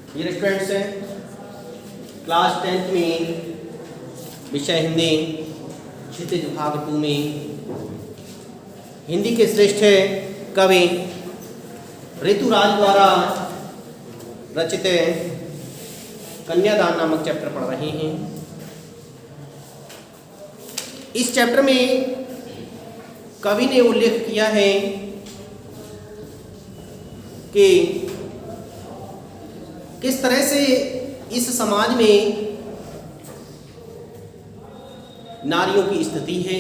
Dear students, class 10th में विषय हिंदी क्षितिज भाग 2 में हिंदी के श्रेष्ठ कवि ऋतुराज द्वारा रचित कन्यादान नामक चैप्टर पढ़ रहे हैं। इस चैप्टर में कवि ने उल्लेख किया है कि किस तरह से इस समाज में नारियों की स्थिति है,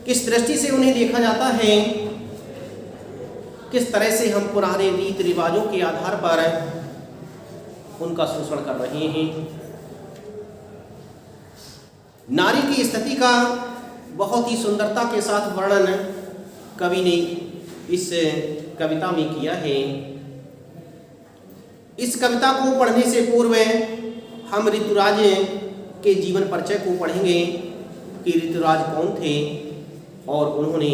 किस दृष्टि से उन्हें देखा जाता है, किस तरह से हम पुराने रीति रिवाजों के आधार पर उनका शोषण कर रहे हैं। नारी की स्थिति का बहुत ही सुंदरता के साथ वर्णन कवि ने इस कविता में किया है। इस कविता को पढ़ने से पूर्व हम ऋतुराज के जीवन परिचय को पढ़ेंगे कि ऋतुराज कौन थे और उन्होंने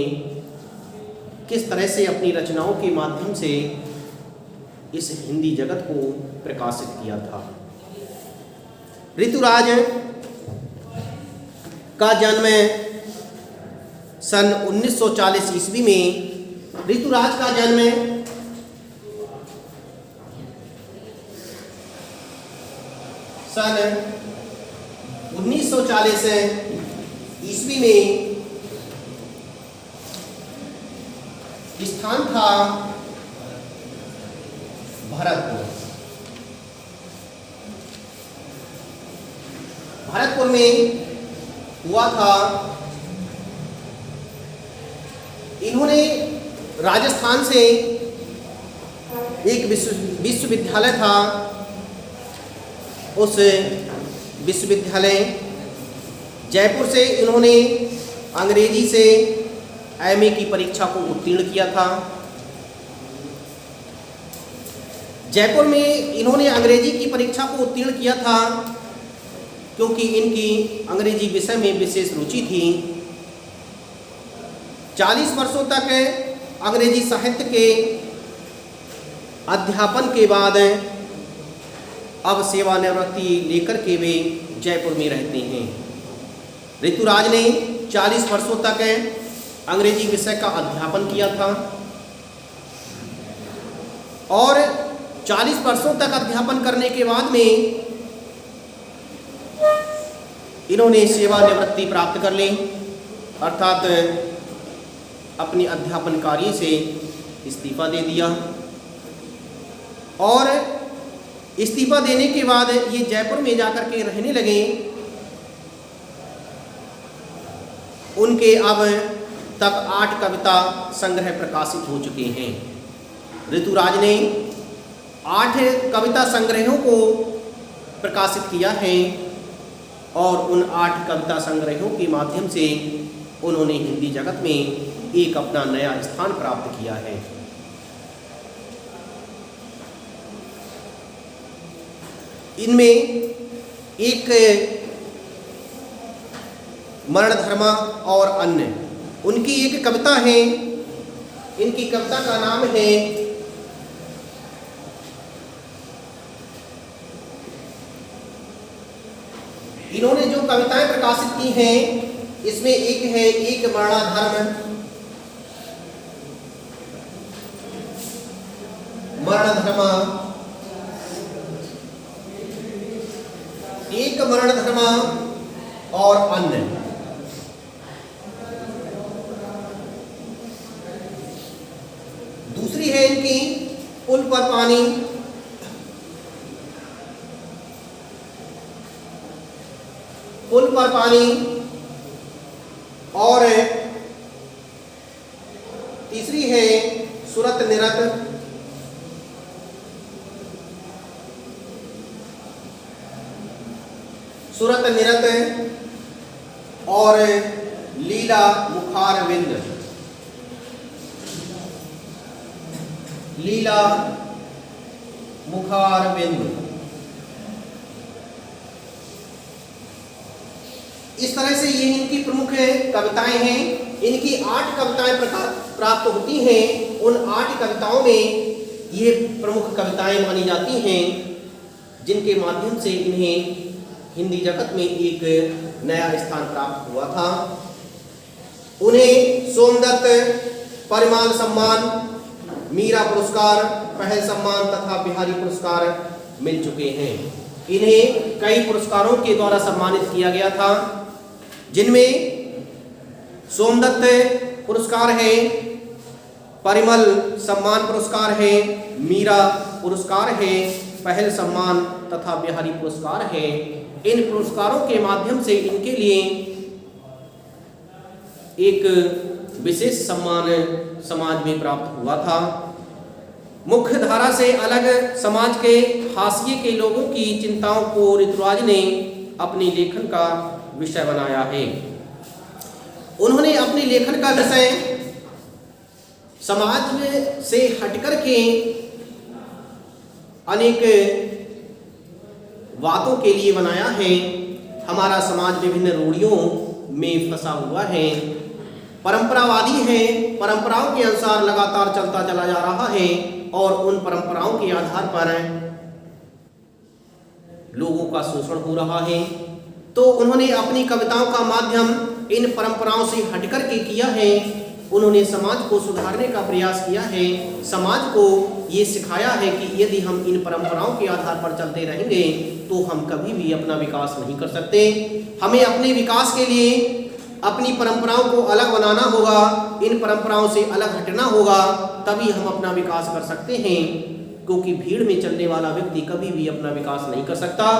किस तरह से अपनी रचनाओं के माध्यम से इस हिंदी जगत को प्रकाशित किया था। ऋतुराज का जन्म सन 1940 ईस्वी में ऋतुराज का जन्म सन 1940 ईस्वी में स्थान था भरतपुर। भरतपुर में हुआ था। इन्होंने राजस्थान से एक विश्वविद्यालय था, उस विश्वविद्यालय जयपुर से इन्होंने अंग्रेजी से एमए की परीक्षा को उत्तीर्ण किया था। जयपुर में इन्होंने अंग्रेजी की परीक्षा को उत्तीर्ण किया था क्योंकि इनकी अंग्रेजी विषय में विशेष रुचि थी। 40 वर्षों तक अंग्रेजी साहित्य के अध्यापन के बाद अब सेवानिवृत्ति लेकर के वे जयपुर में रहते हैं। ऋतुराज ने 40 वर्षों तक अंग्रेजी विषय का अध्यापन किया था और 40 वर्षों तक अध्यापन करने के बाद में इन्होंने सेवानिवृत्ति प्राप्त कर ली, अर्थात अपनी अध्यापन कार्य से इस्तीफा दे दिया। और इस्तीफा देने के बाद ये जयपुर में जाकर के रहने लगे। उनके अब तक 8 कविता संग्रह प्रकाशित हो चुके हैं। ऋतुराज ने 8 कविता संग्रहों को प्रकाशित किया है और उन 8 कविता संग्रहों के माध्यम से उन्होंने हिंदी जगत में एक अपना नया स्थान प्राप्त किया है। इनमें एक मरण धर्मा और अन्य उनकी एक कविता है। इनकी कविता का नाम है इन्होंने जो कविताएं प्रकाशित की हैं इसमें एक है एक मरणाधर्म, मरणधर्मा, एक मरणधर्मा और अन्य। दूसरी है इनकी पुल पर पानी, पुल पर पानी और तीसरी है सुरत निरत, सुरत निरत और लीला मुखारविंद, लीला मुखारविंद। इस तरह से ये इनकी प्रमुख कविताएं हैं। इनकी 8 कविताएं प्राप्त होती हैं। उन 8 कविताओं में ये प्रमुख कविताएं मानी जाती हैं जिनके माध्यम से इन्हें हिंदी जगत में एक नया स्थान प्राप्त हुआ था। उन्हें सोमदत्त परिमाल सम्मान, मीरा पुरस्कार, पहल सम्मान तथा बिहारी पुरस्कार मिल चुके हैं। इन्हें कई पुरस्कारों के द्वारा सम्मानित किया गया था, जिनमें सोमदत्त पुरस्कार है, परिमल सम्मान पुरस्कार है, मीरा पुरस्कार है, पहल सम्मान तथा बिहारी पुरस्कार है। इन पुरस्कारों के माध्यम से इनके लिए एक विशेष सम्मान समाज में प्राप्त हुआ था। मुख्य धारा से अलग समाज के हाशिए के लोगों की चिंताओं को ऋतुराज ने अपने लेखन का विषय बनाया है। उन्होंने अपने लेखन का विषय समाज में से हटकर के अनेक बातों के लिए बनाया है। हमारा समाज विभिन्न रूढ़ियों में फंसा हुआ है, परंपरावादी है, परंपराओं के अनुसार लगातार चलता चला जा रहा है और उन परंपराओं के आधार पर लोगों का शोषण हो रहा है। तो उन्होंने अपनी कविताओं का माध्यम इन परंपराओं से हटकर के किया है। उन्होंने समाज को सुधारने का प्रयास किया है, समाज को ये सिखाया है कि यदि हम इन परंपराओं के आधार पर चलते रहेंगे तो हम कभी भी अपना विकास नहीं कर सकते। हमें अपने विकास के लिए अपनी परंपराओं को अलग बनाना होगा, इन परंपराओं से अलग हटना होगा, तभी हम अपना विकास कर सकते हैं। क्योंकि भीड़ में चलने वाला व्यक्ति कभी भी अपना विकास नहीं कर सकता,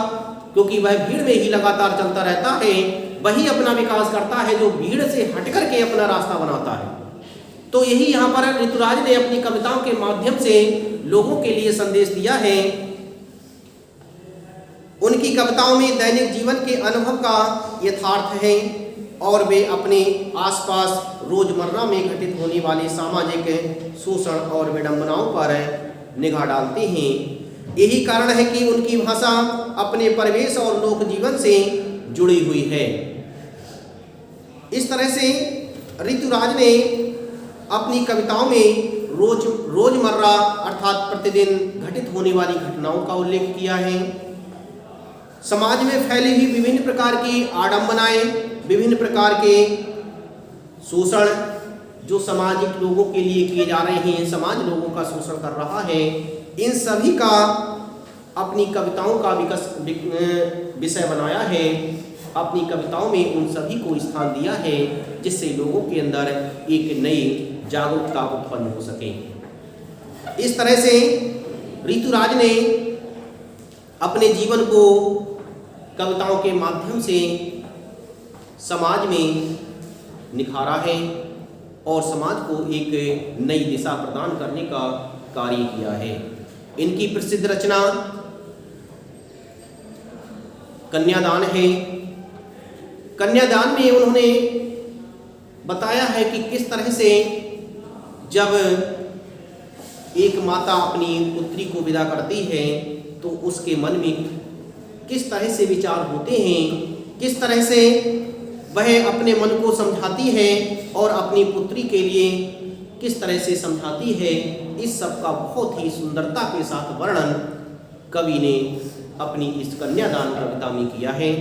क्योंकि वह भीड़ में ही लगातार चलता रहता है। वही अपना विकास करता है जो भीड़ से हट करके अपना रास्ता बनाता है। तो यही यहाँ पर ऋतुराज ने अपनी कविताओं के माध्यम से लोगों के लिए संदेश दिया है। उनकी कविताओं में दैनिक जीवन के अनुभव का यथार्थ है और वे अपने आसपास रोजमर्रा में घटित होने वाले सामाजिक शोषण और विडंबनाओं पर निगाह डालते हैं। यही कारण है कि उनकी भाषा अपने परिवेश और लोक जीवन से जुड़ी हुई है। इस तरह से ऋतुराज ने अपनी कविताओं में रोजमर्रा अर्थात प्रतिदिन घटित होने वाली घटनाओं का उल्लेख किया है। समाज में फैली हुई विभिन्न प्रकार की आडंबनाएं, विभिन्न प्रकार के शोषण जो सामाजिक लोगों के लिए किए जा रहे हैं, समाज लोगों का शोषण कर रहा है, इन सभी का अपनी कविताओं का विषय बनाया है। अपनी कविताओं में उन सभी को स्थान दिया है जिससे लोगों के अंदर एक नई जागरूकता उत्पन्न हो सके। इस तरह से ऋतुराज ने अपने जीवन को कविताओं के माध्यम से समाज में निखारा है और समाज को एक नई दिशा प्रदान करने का कार्य किया है। इनकी प्रसिद्ध रचना कन्यादान है। कन्यादान में उन्होंने बताया है कि किस तरह से जब एक माता अपनी पुत्री को विदा करती है तो उसके मन में किस तरह से विचार होते हैं, किस तरह से वह अपने मन को समझाती है और अपनी पुत्री के लिए किस तरह से समझाती है। इस सब का बहुत ही सुंदरता के साथ वर्णन कवि ने अपनी इस कन्यादान कविता में किया है।